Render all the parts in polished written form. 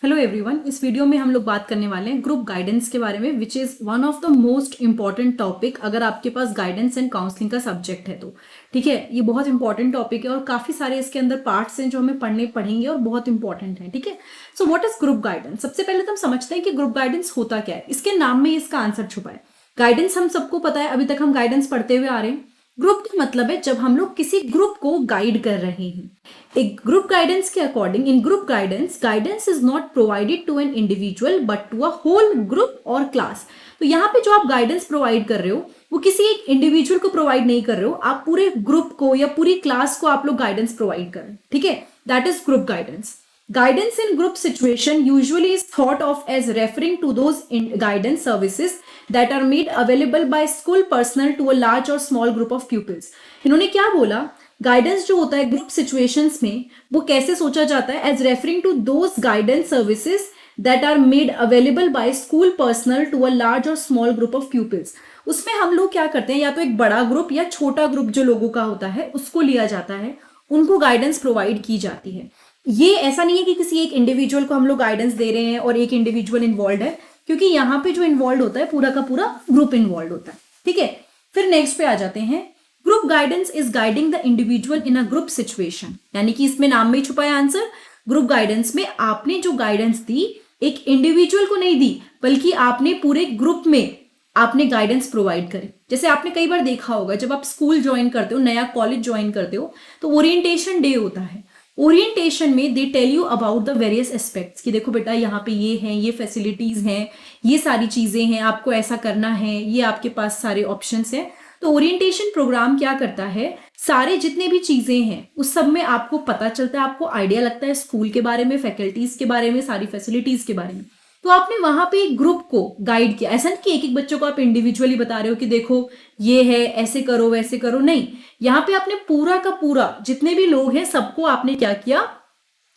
Hello everyone, इस video में हम लोग बात करने वाले हैं ग्रुप गाइडेंस के बारे में, which is one of the most important topic अगर आपके पास गाइडेंस एंड काउंसलिंग का सब्जेक्ट है तो। ठीक है, ये बहुत इंपॉर्टेंट टॉपिक है और काफ़ी सारे इसके अंदर पार्ट्स हैं जो हमें पढ़ेंगे और बहुत इंपॉर्टेंट है। ठीक है, so what is group guidance? सबसे पहले तो हम समझते हैं कि ग्रुप गाइडेंस होता क्या है। इसके नाम में इसका आंसर छुपा है। गाइडेंस हम सबको पता है, अभी तक हम गाइडेंस पढ़ते हुए आ रहे हैं। ग्रुप का मतलब है जब हम लोग किसी ग्रुप को गाइड कर रहे हैं। एक ग्रुप गाइडेंस के according, in group guidance is not provided to an individual but to a whole group or class. तो यहाँ पे जो आप गाइडेंस प्रोवाइड कर रहे हो वो किसी एक इंडिविजुअल को प्रोवाइड नहीं कर रहे हो, आप पूरे ग्रुप को या पूरी क्लास को आप लोग गाइडेंस प्रोवाइड कर रहे हैं। ठीक है, that is group guidance. Guidance in group situation usually is thought of as referring to those guidance services that are made available by school personnel to a large or small group of pupils. इन्होंने क्या बोला? Guidance जो होता है group situations में वो कैसे सोचा जाता है? As referring to those guidance services that are made available by school personnel to a large or small group of pupils. उसमें हम लोग क्या करते हैं, या तो एक बड़ा ग्रुप या छोटा ग्रुप जो लोगों का होता है उसको लिया जाता है, उनको गाइडेंस प्रोवाइड की जाती है. ये ऐसा नहीं है कि किसी एक इंडिविजुअल को हम लोग गाइडेंस दे रहे हैं और एक इंडिविजुअल इन्वॉल्व है, क्योंकि यहाँ पे जो इन्वॉल्व होता है पूरा का पूरा ग्रुप इन्वॉल्व होता है. ठीक है, फिर नेक्स्ट पे आ जाते हैं. Group guidance is guiding the individual in a group situation, यानी कि इसमें नाम में ही छुपा है आंसर. ग्रुप गाइडेंस में आपने जो गाइडेंस दी एक इंडिविजुअल को नहीं दी, बल्कि आपने पूरे ग्रुप में आपने गाइडेंस प्रोवाइड करी. जैसे आपने कई बार देखा होगा, जब आप स्कूल ज्वाइन करते हो, नया कॉलेज ज्वाइन करते हो, तो ओरिएंटेशन डे होता है. ओरिएंटेशन में they tell you about the various aspects कि देखो बेटा यहाँ पे ये हैं, ये फैसिलिटीज हैं, ये सारी चीजें हैं, आपको ऐसा करना है, ये आपके पास सारे ऑप्शंस हैं. तो ओरिएंटेशन प्रोग्राम क्या करता है, सारे जितने भी चीजें हैं उस सब में आपको पता चलता है, आपको आइडिया लगता है स्कूल के बारे में, फैकल्टीज के बारे में, सारी फैसिलिटीज के बारे में. तो आपने वहां पे एक ग्रुप को गाइड किया. ऐसा नहीं कि एक एक बच्चों को आप इंडिविजुअली बता रहे हो कि देखो ये है, ऐसे करो वैसे करो, नहीं. यहाँ पे आपने पूरा का पूरा जितने भी लोग हैं सबको आपने क्या किया,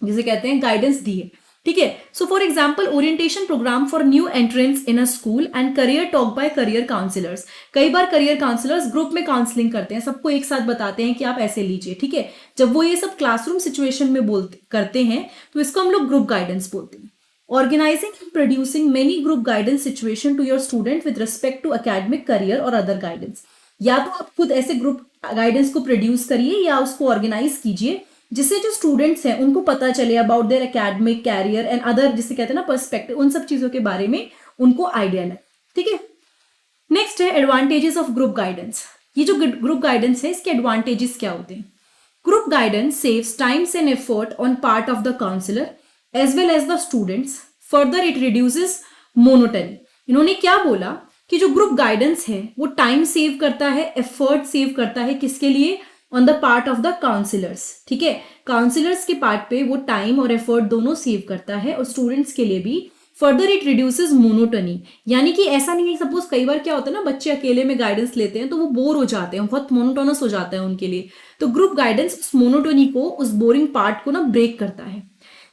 जिसे कहते हैं गाइडेंस दी है. ठीक है, so for example orientation programme for new entrants in a school and career talk by career counsellors. कई बार करियर काउंसलर्स ग्रुप में काउंसलिंग करते हैं, सबको एक साथ बताते हैं कि आप ऐसे लीजिए. ठीक है, जब वो ये सब क्लासरूम सिचुएशन में बोलते करते हैं तो इसको हम लोग ग्रुप गाइडेंस बोलते हैं. Organizing and producing many group guidance situation to your student with respect to academic career or other guidance. या तो आप खुद ऐसे ग्रुप गाइडेंस को प्रोड्यूस करिए या उसको ऑर्गेनाइज कीजिए जिससे जो स्टूडेंट्स हैं उनको पता चले about their academic career and other, जिसे कहते हैं ना पर्सपेक्टिव, उन सब चीजों के बारे में उनको आइडिया लगे. ठीक है, नेक्स्ट है एडवांटेजेस ऑफ ग्रुप गाइडेंस. ये जो ग्रुप गाइडेंस है इसके एडवांटेजेस क्या होते हैं? Group guidance saves times and effort on part of the counsellor as well as the students. Further it reduces monotony. इन्होंने क्या बोला कि जो ग्रुप गाइडेंस है वो टाइम सेव करता है, एफर्ट सेव करता है, किसके लिए? On the part of the counsellors. ठीक है, काउंसलर्स के पार्ट पे वो टाइम और एफर्ट दोनों सेव करता है और स्टूडेंट्स के लिए भी. फर्दर इट रिड्यूसेस मोनोटनी, यानी कि ऐसा नहीं है, सपोज कई बार क्या होता है ना, बच्चे अकेले में गाइडेंस लेते हैं तो वो बोर हो जाते हैं, बहुत मोनोटोनस हो जाता है उनके लिए. तो ग्रुप गाइडेंस उस मोनोटोनी को, उस बोरिंग पार्ट को ना ब्रेक करता है.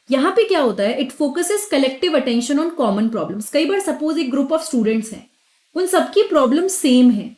यहाँ पे क्या होता है, it focuses collective attention on common problems. कई बार सपोज एक ग्रुप ऑफ स्टूडेंट्स हैं, उन सबकी प्रॉब्लम सेम है,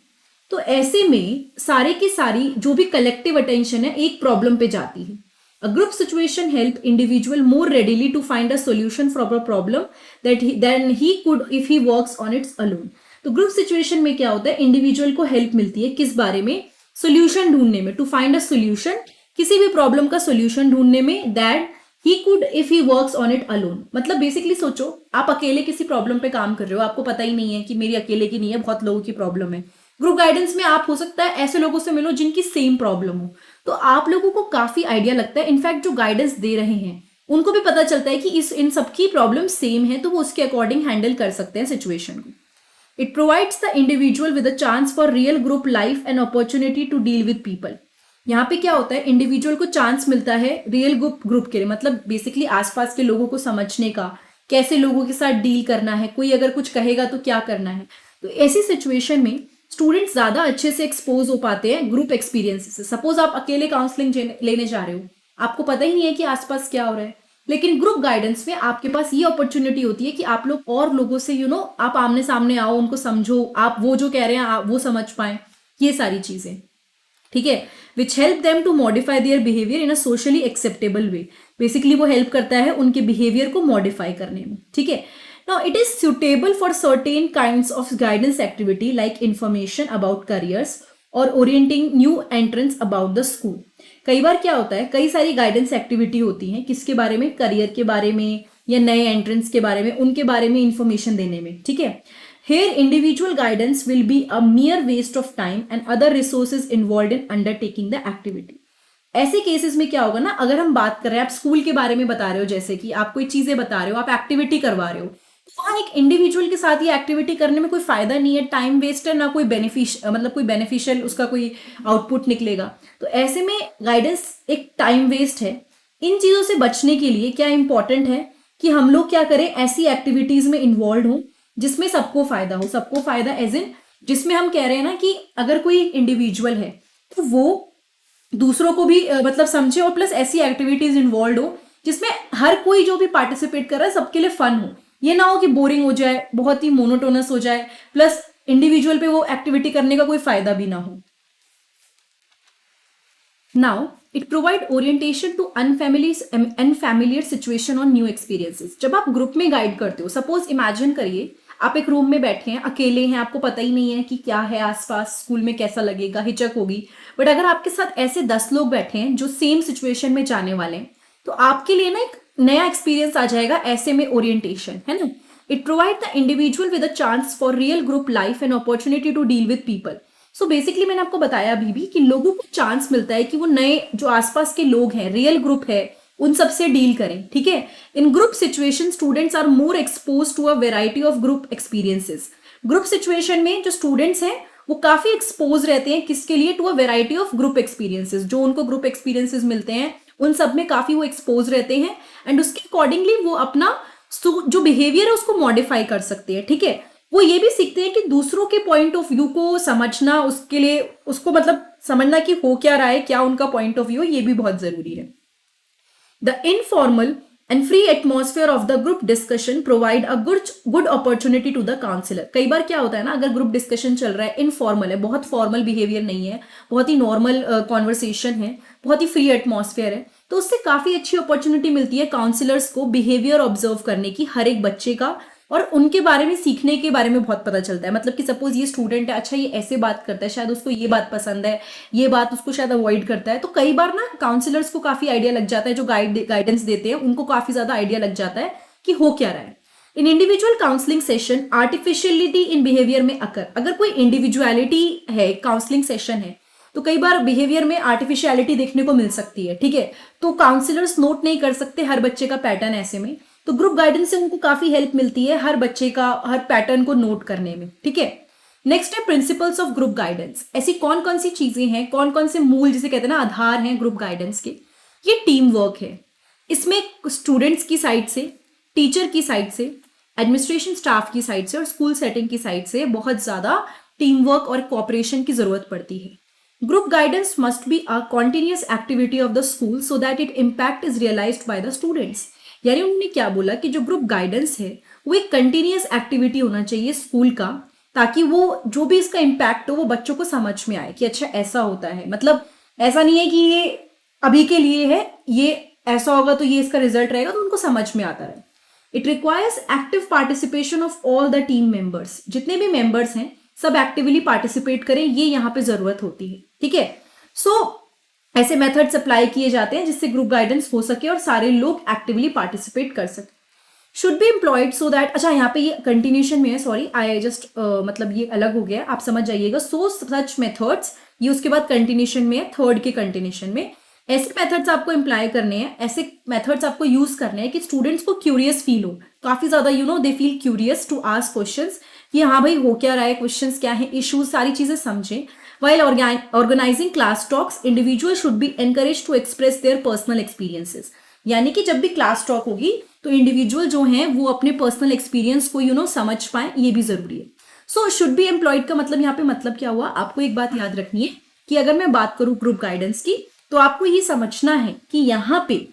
तो ऐसे में सारे की सारी जो भी कलेक्टिव अटेंशन है एक प्रॉब्लम पे जाती है. A group situation help individual more readily to find a solution for a problem than he could if he works on its alone. तो ग्रुप सिचुएशन में क्या होता है, इंडिविजुअल को हेल्प मिलती है किस बारे में? सोल्यूशन ढूंढने में, टू फाइंड अ सोल्यूशन, किसी भी प्रॉब्लम का सोल्यूशन ढूंढने में. That he could if he works on it alone. मतलब बेसिकली सोचो, आप अकेले किसी प्रॉब्लम पे काम कर रहे हो, आपको पता ही नहीं है कि मेरी अकेले की नहीं है, बहुत लोगों की प्रॉब्लम है. ग्रुप गाइडेंस में आप हो सकता है ऐसे लोगों से मिलो जिनकी सेम प्रॉब्लम हो, तो आप लोगों को काफी आइडिया लगता है. इनफैक्ट जो गाइडेंस दे रहे हैं उनको भी पता चलता है कि इन सबकी प्रॉब्लम सेम है, तो वो उसके अकॉर्डिंग हैंडल कर सकते हैं सिचुएशन को. It provides the individual with a chance for real group life and opportunity to deal with people. यहाँ पे क्या होता है, इंडिविजुअल को चांस मिलता है रियल ग्रुप के लिए, मतलब बेसिकली आसपास के लोगों को समझने का, कैसे लोगों के साथ डील करना है, कोई अगर कुछ कहेगा तो क्या करना है. तो ऐसी सिचुएशन में स्टूडेंट्स ज्यादा अच्छे से एक्सपोज हो पाते हैं ग्रुप एक्सपीरियंस से. सपोज आप अकेले काउंसलिंग लेने जा रहे हो, आपको पता ही नहीं है कि आसपास क्या हो रहा है, लेकिन ग्रुप गाइडेंस में आपके पास ये अपॉर्चुनिटी होती है कि आप लोग और लोगों से आप आमने सामने आओ, उनको समझो, आप वो जो कह रहे हैं आप वो समझ पाए, ये सारी चीजें. ठीक है, which help them to modify their behaviour in a socially acceptable way. Basically वो हेल्प करता है उनके बिहेवियर को मॉडिफाई करने में, ठीक है। Now it is suitable for certain kinds of guidance activity like information about careers or orienting new entrants about the school। कई बार क्या होता है, कई सारी गाइडेंस एक्टिविटी होती हैं, किसके बारे में, करियर के बारे में या नए एंट्रेंस के बारे में, उनके बारे में इंफॉर्मेशन देने में, ठीक है। Here individual guidance will be a mere waste of time and other resources involved in undertaking the activity। ऐसे केसेस में क्या होगा ना, अगर हम बात कर रहे हैं, आप स्कूल के बारे में बता रहे हो, जैसे कि आप कोई चीजें बता रहे हो, आप एक्टिविटी करवा रहे हो, वहां एक इंडिविजुअल के साथ ये एक्टिविटी करने में कोई फायदा नहीं है, टाइम वेस्ट है, ना कोई कोई बेनिफिशियल उसका कोई आउटपुट निकलेगा। तो ऐसे में गाइडेंस एक टाइम वेस्ट है। इन चीजों से बचने के लिए क्या इंपॉर्टेंट है कि हम लोग क्या करें, ऐसी एक्टिविटीज में इन्वॉल्व हो जिसमें सबको फायदा हो। सबको फायदा एज इन, जिसमें हम कह रहे हैं ना कि अगर कोई इंडिविजुअल है तो वो दूसरों को भी समझे, और प्लस ऐसी एक्टिविटीज इन्वॉल्व हो जिसमें हर कोई जो भी पार्टिसिपेट कर रहा है सबके लिए फन हो। ये ना हो कि बोरिंग हो जाए, बहुत ही मोनोटोनस हो जाए, प्लस इंडिविजुअल पे वो एक्टिविटी करने का कोई फायदा भी ना हो। Now it provide orientation to unfamiliar situation और न्यू एक्सपीरियंसेस। जब आप ग्रुप में गाइड करते हो, सपोज इमेजिन करिए आप एक रूम में बैठे हैं, अकेले हैं, आपको पता ही नहीं है कि क्या है आसपास, स्कूल में कैसा लगेगा, हिचक होगी। बट अगर आपके साथ ऐसे 10 लोग बैठे हैं जो सेम सिचुएशन में जाने वाले हैं, तो आपके लिए ना एक नया एक्सपीरियंस आ जाएगा ऐसे में ओरिएंटेशन, है ना। It provide the individual with a chance for real group life and opportunity to deal with people. So basically मैंने आपको बताया अभी भी कि लोगों को चांस मिलता है कि वो नए जो आसपास के लोग हैं, रियल ग्रुप है, उन सबसे डील करें, ठीक है। In group situation students are more expose to a variety of group experiences. Group situation में जो स्टूडेंट्स हैं वो काफी एक्सपोज रहते हैं, किसके लिए, to a variety of group experiences. जो उनको ग्रुप एक्सपीरियंसेस मिलते हैं उन सब में काफी वो एक्सपोज रहते हैं, एंड उसके अकॉर्डिंगली वो अपना जो बिहेवियर है उसको मॉडिफाई कर सकते हैं, ठीक है। वो ये भी सीखते हैं कि दूसरों के पॉइंट ऑफ व्यू को समझना, उसके लिए उसको समझना कि हो क्या रहा है, क्या उनका पॉइंट ऑफ व्यू है, ये भी बहुत जरूरी है। The informal and free atmosphere of the group discussion provide a good opportunity to the counsellor. कई बार क्या होता है ना, अगर ग्रुप डिस्कशन चल रहा है, इनफॉर्मल है, बहुत फॉर्मल बिहेवियर नहीं है, बहुत ही नॉर्मल कॉन्वर्सेशन है, बहुत ही फ्री एटमॉस्फेयर है, तो उससे काफी अच्छी अपॉर्चुनिटी मिलती है काउंसलर्स को बिहेवियर ऑब्जर्व करने की, हर एक बच्चे का, और उनके बारे में सीखने के बारे में बहुत पता चलता है। मतलब कि सपोज ये स्टूडेंट है, अच्छा ये ऐसे बात करता है, शायद उसको ये बात पसंद है, ये बात उसको शायद अवॉइड करता है। तो कई बार ना काउंसलर्स को काफी आइडिया लग जाता है, जो गाइडेंस देते हैं उनको काफी ज्यादा आइडिया लग जाता है कि हो क्या रहा है। In individual counselling session artificiality in behaviour में अगर कोई इंडिविजुअलिटी है, काउंसलिंग सेशन है, तो कई बार बिहेवियर में आर्टिफिशियलिटी देखने को मिल सकती है, ठीक है। तो काउंसलर्स नोट नहीं कर सकते हर बच्चे का पैटर्न ऐसे में, तो ग्रुप गाइडेंस से उनको काफी हेल्प मिलती है हर बच्चे का हर पैटर्न को नोट करने में, ठीक है। नेक्स्ट है प्रिंसिपल्स ऑफ ग्रुप गाइडेंस। ऐसी कौन कौन सी चीजें हैं, कौन कौन से मूल जिसे कहते हैं ना, आधार हैं ग्रुप गाइडेंस के। ये टीम वर्क है, इसमें स्टूडेंट्स की साइड से, टीचर की साइड से, एडमिनिस्ट्रेशन स्टाफ की साइड से और स्कूल सेटिंग की साइड से बहुत ज्यादा टीम वर्क और कोऑपरेशन की जरूरत पड़ती है। Group guidance must be a continuous activity of the school so that its impact is realized by the students। यानी उन्होंने क्या बोला कि जो ग्रुप गाइडेंस है वो एक कंटिन्यूस एक्टिविटी होना चाहिए स्कूल का, ताकि वो जो भी इसका इम्पैक्ट हो वो बच्चों को समझ में आए कि अच्छा ऐसा होता है। मतलब ऐसा नहीं है कि ये अभी के लिए है, ये ऐसा होगा तो ये इसका रिजल्ट रहेगा, तो उनको समझ में आता रहे। It requires active participation of all the team members. जितने भी मेंबर्स हैं सब एक्टिवली पार्टिसिपेट करें, ये यहाँ पे जरूरत होती है, ठीक है। सो ऐसे मेथड्स अप्लाई किए जाते हैं जिससे ग्रुप गाइडेंस हो सके और सारे लोग एक्टिवली पार्टिसिपेट कर सके। Should be employed so that, अच्छा यहाँ पे ये कंटिन्यूशन में है, सॉरी आई जस्ट ये अलग हो गया, आप समझ जाइएगा। सो सच मेथड्स, ये उसके बाद कंटिन्यूशन में है, थर्ड के कंटिन्यूशन में। ऐसे मेथड्स आपको अप्लाई करने हैं, ऐसे मेथड्स आपको यूज करने हैं कि स्टूडेंट्स को क्यूरियस फील हो, काफी ज्यादा they feel curious to ask questions कि हाँ भाई हो क्या रहा है, क्वेश्चंस क्या है, इश्यूज, सारी चीजें समझें। While organizing class talks, individuals should be encouraged to express their personal experiences। यानी कि जब भी क्लास टॉक होगी तो इंडिविजुअल जो हैं वो अपने पर्सनल एक्सपीरियंस को समझ पाए, ये भी जरूरी है। सो शुड बी एम्प्लॉयड का मतलब यहाँ पे मतलब क्या हुआ, आपको एक बात याद रखनी है कि अगर मैं बात करूँ ग्रुप गाइडेंस की, तो आपको ये समझना है कि यहाँ पे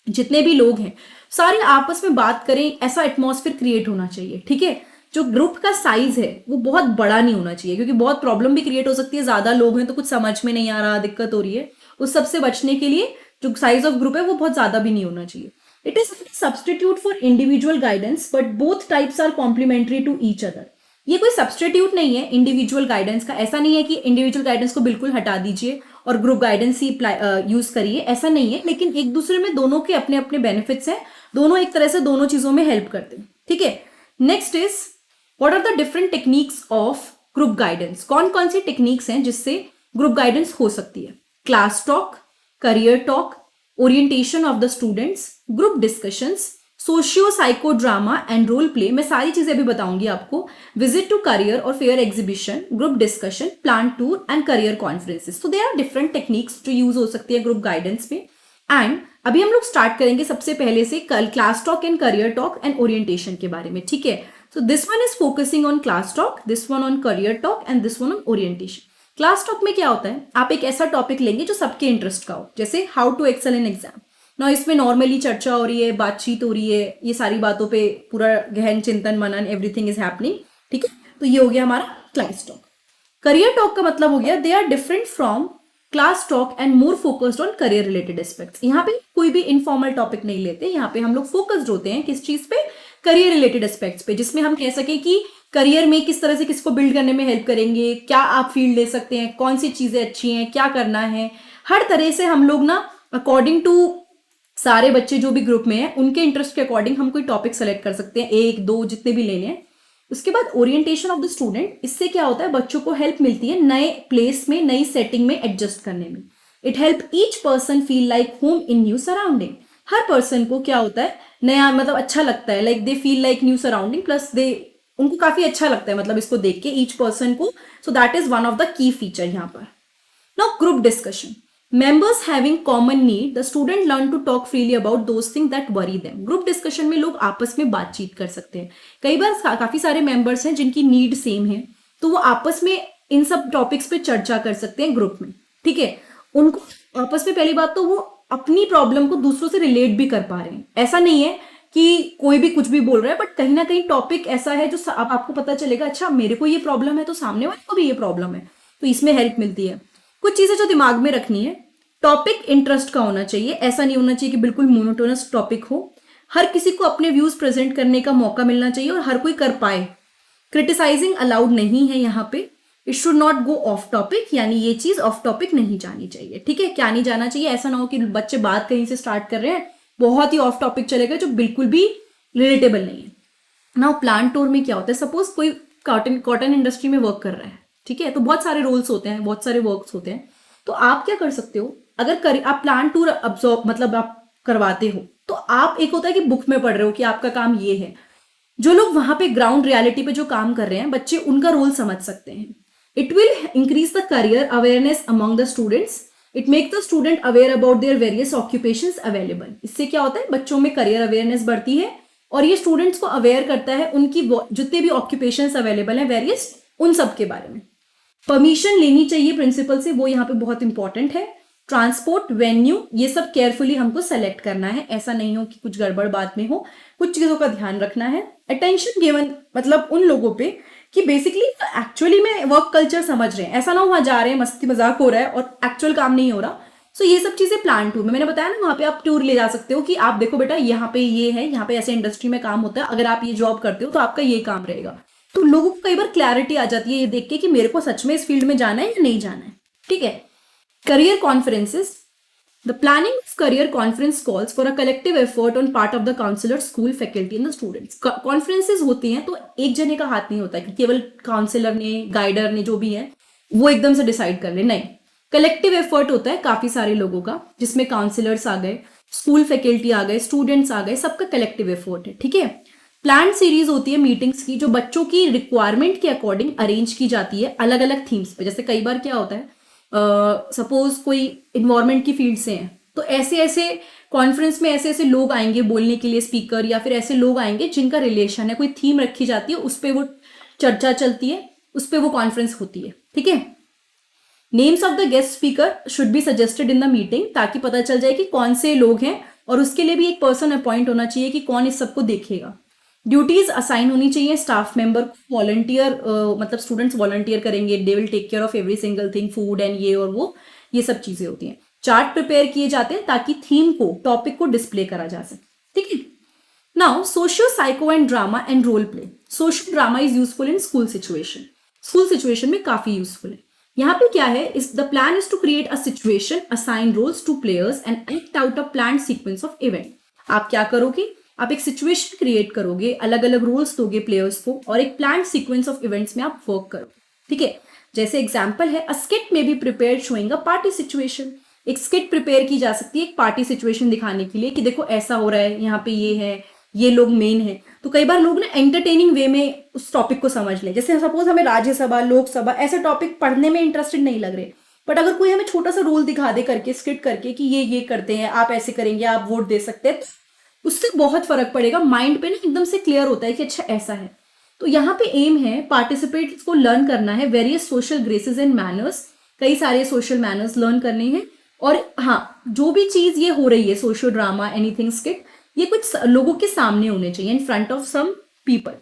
जितने भी लोग हैं सारे आपस में बात करें, ऐसा एटमॉस्फेयर क्रिएट होना चाहिए, ठीक है। जो ग्रुप का साइज है वो बहुत बड़ा नहीं होना चाहिए, क्योंकि बहुत प्रॉब्लम भी क्रिएट हो सकती है, ज्यादा लोग हैं तो कुछ समझ में नहीं आ रहा, दिक्कत हो रही है। उस सबसे बचने के लिए जो साइज ऑफ ग्रुप है वो बहुत ज्यादा भी नहीं होना चाहिए। It is substitute for individual guidance but both types are complementary to each other. ये कोई सब्सटीट्यूट नहीं है इंडिविजुअल गाइडेंस का, ऐसा नहीं है कि इंडिविजुअल गाइडेंस को बिल्कुल हटा दीजिए और ग्रुप गाइडेंस ही यूज करिए, ऐसा नहीं है। लेकिन एक दूसरे में दोनों के अपने अपने बेनिफिट्स हैं, दोनों एक तरह से दोनों चीजों में हेल्प करते हैं, ठीक है। Next is what are the different techniques of group guidance. कौन कौन सी टेक्निक्स हैं जिससे ग्रुप गाइडेंस हो सकती है? Class talk, career talk, orientation of the students, group discussions, socio psycho drama and role play. मैं सारी चीजें अभी बताऊंगी आपको। विजिट टू करियर और fair exhibition, group discussion, plan tour and career conferences. तो देयर आर डिफरेंट टेक्निक्स जो use हो सकती है ग्रुप गाइडेंस में। एंड अभी हम लोग स्टार्ट करेंगे सबसे पहले से class talk and career talk and orientation के बारे में, ठीक है। So this one is focusing on class talk, this one on career talk and this one on orientation. Class talk में क्या होता है, आप एक ऐसा टॉपिक लेंगे जो सबके इंटरेस्ट का हो, जैसे how to excel in exam ना। इसमें नॉर्मली चर्चा हो रही है, बातचीत हो रही है, ये सारी बातों पे पूरा गहन चिंतन मनन एवरीथिंग इज हैपनिंग, ठीक है। तो ये हो गया हमारा क्लास टॉक। करियर टॉक का मतलब हो गया they are different from class talk and more focused on career related aspects. यहाँ पे कोई भी इनफॉर्मल टॉपिक नहीं लेते, यहाँ पे हम लोग फोकस्ड होते हैं किस चीज पे, करियर रिलेटेड एस्पेक्ट्स पे, जिसमें हम कह सके कि करियर में किस तरह से किसको बिल्ड करने में हेल्प करेंगे, क्या आप फील्ड ले सकते हैं, कौन सी चीजें अच्छी हैं, क्या करना है। हर तरह से हम लोग ना अकॉर्डिंग टू सारे बच्चे जो भी ग्रुप में हैं उनके इंटरेस्ट के अकॉर्डिंग हम कोई टॉपिक सेलेक्ट कर सकते हैं, एक दो जितने भी लेने हैं। उसके बाद ओरिएंटेशन ऑफ द स्टूडेंट, इससे क्या होता है बच्चों को हेल्प मिलती है नए प्लेस में, नई सेटिंग में एडजस्ट करने में। It help each person feel like home in new surrounding. हर पर्सन को क्या होता है नया, मतलब अच्छा लगता है, like they feel like new surrounding, plus they उनको काफी अच्छा लगता है मतलब इसको देख के ईच पर्सन को। So that is one of the key feature यहाँ पर। Now group discussion, members having common need, the student learn to talk freely about those things that worry them. Group discussion में लोग आपस में बातचीत कर सकते हैं। कई बार काफी सारे मेंबर्स हैं जिनकी नीड सेम है, तो वो आपस में इन सब टॉपिक्स पे चर्चा कर सकते हैं ग्रुप में, ठीक है। उनको आपस में पहली बात तो वो अपनी प्रॉब्लम को दूसरों से रिलेट भी कर पा रहे हैं। ऐसा नहीं है कि कोई भी कुछ भी बोल रहा है, बट कहीं ना कहीं टॉपिक ऐसा है जो आपको पता चलेगा अच्छा मेरे को ये प्रॉब्लम है तो सामने वाले को भी ये प्रॉब्लम है, तो इसमें हेल्प मिलती है। कुछ चीजें जो दिमाग में रखनी है, टॉपिक इंटरेस्ट का होना चाहिए, ऐसा नहीं होना चाहिए कि बिल्कुल मोनोटोनस टॉपिक हो। हर किसी को अपने व्यूज प्रेजेंट करने का मौका मिलना चाहिए और हर कोई कर पाए। क्रिटिसाइजिंग अलाउड नहीं है यहाँ पे। It should not go of topic, यानी ये चीज ऑफ टॉपिक नहीं जानी चाहिए, ठीक है। क्या नहीं जाना चाहिए, ऐसा ना हो कि बच्चे बात कहीं से स्टार्ट कर रहे हैं, बहुत ही ऑफ टॉपिक चलेगा जो बिल्कुल भी रिलेटेबल नहीं है। नाउ प्लान टूर में क्या होता है, सपोज कोई कॉटन इंडस्ट्री में वर्क कर रहा है, ठीक है, तो बहुत सारे रोल्स होते हैं, बहुत सारे वर्क्स होते हैं। तो आप क्या कर सकते हो, अगर आप प्लान टूर अब्सॉर्ब मतलब आप करवाते हो, तो आप एक होता है कि बुक में पढ़ रहे हो कि आपका काम ये है। जो लोग वहां पे ग्राउंड रियलिटी पे जो काम कर रहे हैं बच्चे, उनका रोल समझ सकते हैं। It will increase the career awareness among the students. It make the student aware about their various occupations available. इससे क्या होता है बच्चों में करियर अवेयरनेस बढ़ती है और ये स्टूडेंट्स को अवेयर करता है उनकी जितने भी ऑक्यूपेशंस अवेलेबल है वेरियस, उन सब के बारे में। परमिशन लेनी चाहिए प्रिंसिपल से, वो यहाँ पे बहुत इंपॉर्टेंट है। ट्रांसपोर्ट, वेन्यू, ये सब केयरफुली हमको सेलेक्ट करना है, ऐसा नहीं हो कि कुछ गड़बड़ बात में हो, कुछ चीजों का ध्यान रखना है। अटेंशन गिवन, मतलब उन लोगों पे कि बेसिकली एक्चुअली में वर्क कल्चर समझ रहे हैं, ऐसा ना हो वहां जा रहे हैं मस्ती मजाक हो रहा है और एक्चुअल काम नहीं हो रहा। सो ये सब चीजें प्लान टूर में, मैंने बताया ना, वहां पे आप टूर ले जा सकते हो कि आप देखो बेटा यहाँ पे ये है, यहाँ पे ऐसे इंडस्ट्री में काम होता है, अगर आप ये जॉब करते हो तो आपका ये काम रहेगा। तो लोगों को कई बार क्लैरिटी आ जाती है ये देख के कि मेरे को सच में इस फील्ड में जाना है या नहीं जाना है, ठीक है। Career conferences, the planning of career conference calls for a collective effort on part of the counsellor, school, faculty and the students. Conferences होती हैं तो एक जने का हाथ नहीं होता कि केवल काउंसलर ने, गाइडर ने, जो भी है वो एकदम से डिसाइड कर ले, नहीं। कलेक्टिव एफर्ट होता है काफी सारे लोगों का, जिसमें काउंसलर्स आ गए, स्कूल फैकल्टी आ गए, स्टूडेंट्स आ गए, सबका कलेक्टिव एफर्ट है, ठीक है। प्लान सीरीज होती है मीटिंग्स की, जो बच्चों की रिक्वायरमेंट के अकॉर्डिंग अरेंज की जाती है अलग अलग थीम्स पे। जैसे कई बार क्या होता है, सपोज कोई इन्वायरमेंट की फील्ड से हैं, तो ऐसे ऐसे कॉन्फ्रेंस में ऐसे ऐसे लोग आएंगे बोलने के लिए, स्पीकर, या फिर ऐसे लोग आएंगे जिनका रिलेशन है, कोई थीम रखी जाती है, उस पर वो चर्चा चलती है, उस पर वो कॉन्फ्रेंस होती है, ठीक है। Names of the guest speaker should be suggested in the meeting, ताकि पता चल जाए कि कौन से लोग हैं, और उसके लिए भी एक पर्सन अपॉइंट होना चाहिए कि कौन इस सबको देखेगा। ड्यूटीज असाइन होनी चाहिए स्टाफ मेंबर को, वॉलंटियर मतलब स्टूडेंट्स वॉलंटियर करेंगे, they will take care of every single thing, food and ये और वो, ये सब चीजें होती हैं। चार्ट प्रिपेयर किए जाते हैं ताकि थीम को, टॉपिक को डिस्प्ले करा जा सके, ठीक है। Now socio psycho and drama and role play. Social drama is useful in school situation, school situation में काफी यूजफुल है। यहाँ पे क्या है, इस the plan is to create a situation, assign roles to players and act out a plan sequence of event. आप क्या करोगे, आप एक सिचुएशन क्रिएट करोगे, अलग अलग रोल्स दोगे प्लेयर्स को और एक प्लान सीक्वेंस ऑफ इवेंट्स में आप वर्क करोगे, ठीक है। जैसे एग्जाम्पल है, अ स्किट में be prepare showing a party situation. एक स्किट प्रिपेयर की जा सकती है एक पार्टी सिचुएशन दिखाने के लिए कि देखो ऐसा हो रहा है, यहाँ पे ये है, ये लोग मेन है। तो कई बार लोग ना एंटरटेनिंग वे में उस टॉपिक को समझ ले। जैसे सपोज हमें राज्यसभा, लोकसभा ऐसे टॉपिक पढ़ने में इंटरेस्टेड नहीं लग रहे, बट अगर कोई हमें छोटा सा रोल दिखा दे करके, स्किट करके कि ये करते हैं, आप ऐसे करेंगे, आप वोट दे सकते हैं, उससे बहुत फर्क पड़ेगा, माइंड पे ना एकदम से क्लियर होता है कि अच्छा ऐसा है। तो यहाँ पे एम है पार्टिसिपेट्स को लर्न करना है various social graces and manners, कई सारे सोशल मैनर्स लर्न करने हैं। और हाँ, जो भी चीज ये हो रही है, सोशल ड्रामा, एनीथिंग स्किट, ये कुछ लोगों के सामने होने चाहिए, in front of some people.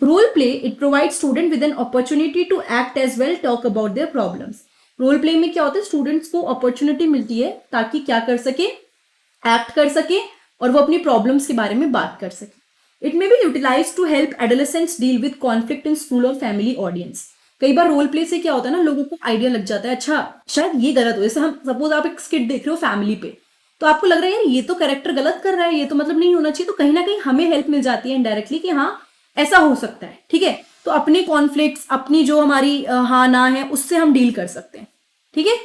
Role play, it provide student with an opportunity to act as well, talk about their problems. Role play में क्या होता है, स्टूडेंट्स को अपॉर्चुनिटी मिलती है ताकि क्या कर सके, एक्ट कर सके और वो अपनी प्रॉब्लम्स के बारे में बात कर सके। It may be utilise to help adolescents deal with conflict in school और फैमिली ऑडियंस। कई बार रोल प्ले से क्या होता है ना, लोगों को आइडिया लग जाता है, अच्छा शायद ये गलत हो। जैसे हम सपोज आप एक स्किट देख रहे हो फैमिली पे, तो आपको लग रहा है यार ये तो कैरेक्टर गलत कर रहा है, ये तो मतलब नहीं होना चाहिए, तो कहीं ना कहीं हमें हेल्प मिल जाती है इनडायरेक्टली कि हाँ ऐसा हो सकता है, ठीक है। तो अपने कॉन्फ्लिक्ट्स, अपनी जो हमारी हाँ ना है, उससे हम डील कर सकते हैं, ठीक है।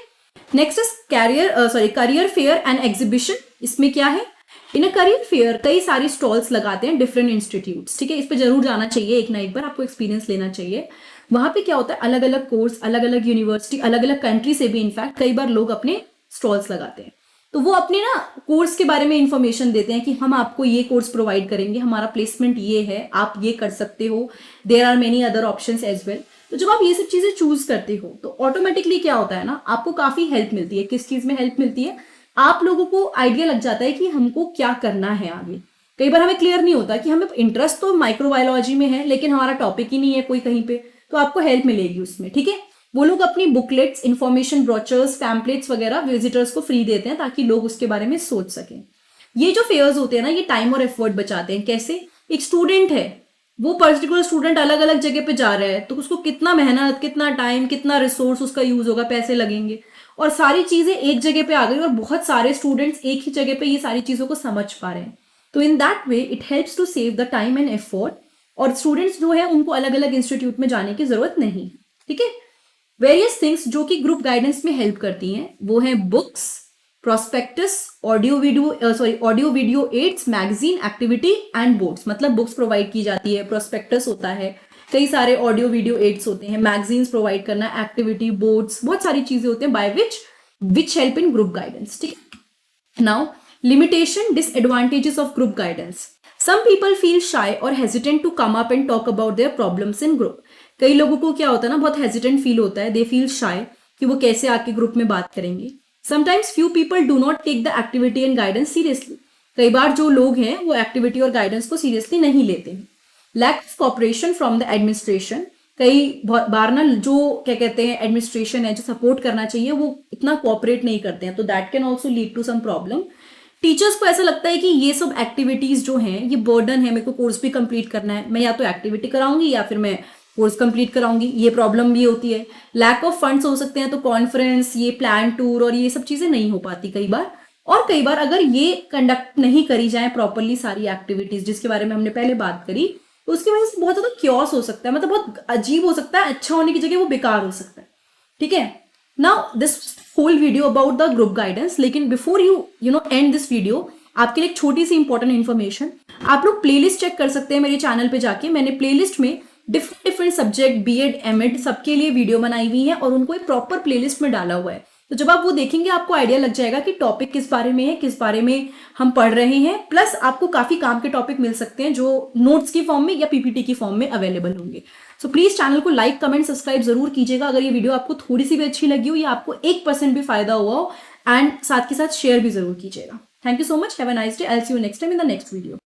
Next is career fair and exhibition. इसमें क्या है, इन अ करियर फेयर कई सारी स्टॉल्स लगाते हैं डिफरेंट इंस्टीट्यूट्स, ठीक है। इस पे जरूर जाना चाहिए, एक ना एक बार आपको एक्सपीरियंस लेना चाहिए। वहां पे क्या होता है, अलग अलग कोर्स, अलग अलग यूनिवर्सिटी, अलग अलग कंट्री से भी इनफैक्ट कई बार लोग अपने स्टॉल्स लगाते हैं। तो वो अपने ना कोर्स के बारे में इंफॉर्मेशन देते हैं कि हम आपको ये कोर्स प्रोवाइड करेंगे, हमारा प्लेसमेंट ये है, आप ये कर सकते हो, there are many other options as well. तो जब आप ये सब चीजें चूज करते हो तो ऑटोमेटिकली क्या होता है ना, आपको काफी हेल्प मिलती है। किस चीज में हेल्प मिलती है, आप लोगों को आइडिया लग जाता है कि हमको क्या करना है आगे। कई बार हमें क्लियर नहीं होता कि हमें इंटरेस्ट तो माइक्रोबायोलॉजी में है लेकिन हमारा टॉपिक ही नहीं है कोई कहीं पे, तो आपको हेल्प मिलेगी उसमें, ठीक है। वो लोग अपनी बुकलेट्स, इंफॉर्मेशन ब्रोचर्स, पैम्पलेट्स वगैरह विजिटर्स को फ्री देते हैं ताकि लोग उसके बारे में सोच सकें। ये जो फेयर्स होते हैं ना, ये टाइम और एफर्ट बचाते हैं। कैसे, एक स्टूडेंट है, वो पर्टिकुलर स्टूडेंट अलग अलग जगह पे जा रहा है, तो उसको कितना मेहनत, कितना टाइम, कितना रिसोर्स उसका यूज होगा, पैसे लगेंगे, और सारी चीजें एक जगह पे आ गई और बहुत सारे स्टूडेंट्स एक ही जगह पे ये सारी चीजों को समझ पा रहे हैं। तो in that way it helps to save the time and effort, और स्टूडेंट्स जो है उनको अलग अलग इंस्टीट्यूट में जाने की जरूरत नहीं, ठीक है। वेरियस थिंग्स जो कि ग्रुप गाइडेंस में हेल्प करती हैं वो है books, prospectus, audio video aids, magazine, activity and boards. मतलब बुक्स प्रोवाइड की जाती है, प्रोस्पेक्टस होता है, कई सारे ऑडियो वीडियो एड्स होते हैं, मैगजीन्स प्रोवाइड करना, एक्टिविटी बोर्ड्स, बहुत सारी चीजें होते हैं by which help in group guidance, ठीक है। Now limitation, disadvantages of group guidance. Some people feel shy और hesitant to come up and talk about their problems in group. कई लोगों को क्या होता है ना, बहुत हेजिटेंट फील होता है, दे फील शाय कि वो कैसे आके ग्रुप में बात करेंगे। Sometimes few people do not take the activity and guidance seriously. कई बार जो लोग हैं वो एक्टिविटी और गाइडेंस को सीरियसली नहीं लेते हैं। Lack of cooperation from the administration. कई बार ना जो क्या कहते हैं एडमिनिस्ट्रेशन है, जो सपोर्ट करना चाहिए, वो इतना कोऑपरेट नहीं करते हैं, तो that can also lead to some problem. Teachers को ऐसा लगता है कि ये सब एक्टिविटीज जो हैं ये बर्डन है, मेरे को कोर्स भी कंप्लीट करना है, मैं या तो एक्टिविटी कराऊंगी या फिर मैं कोर्स कंप्लीट कराऊंगी, ये प्रॉब्लम भी होती है। लैक ऑफ फंड्स हो सकते हैं, तो कॉन्फ्रेंस, ये प्लान टूर और ये सब चीजें नहीं हो पाती कई बार। और कई बार अगर ये कंडक्ट नहीं करी जाए प्रॉपरली सारी एक्टिविटीज जिसके बारे में हमने पहले बात करी, तो उसकी वजह से बहुत ज्यादा क्योस हो सकता है, मतलब बहुत अजीब हो सकता है, अच्छा होने की जगह वो बेकार हो सकता है, ठीक है। Now this whole video about the group guidance, लेकिन before you know end this video, आपके लिए एक छोटी सी इंपॉर्टेंट इन्फॉर्मेशन। आप लोग प्लेलिस्ट चेक कर सकते हैं मेरे चैनल पे जाके, मैंने प्लेलिस्ट में डिफरेंट सब्जेक्ट, बीएड, एमएड सबके लिए वीडियो बनाई हुई है और उनको एक प्रॉपर प्लेलिस्ट में डाला हुआ है। तो जब आप वो देखेंगे आपको आइडिया लग जाएगा कि टॉपिक किस बारे में है, किस बारे में हम पढ़ रहे हैं, प्लस आपको काफी काम के टॉपिक मिल सकते हैं जो नोट्स की फॉर्म में या पीपीटी की फॉर्म में अवेलेबल होंगे। सो प्लीज चैनल को लाइक, कमेंट, सब्सक्राइब जरूर कीजिएगा अगर ये वीडियो आपको थोड़ी सी भी अच्छी लगी हो या आपको 1% भी फायदा हुआ हो, एंड साथ के साथ शेयर भी जरूर कीजिएगा। Thank you so much, have a nice day, I will see you next time in the next video.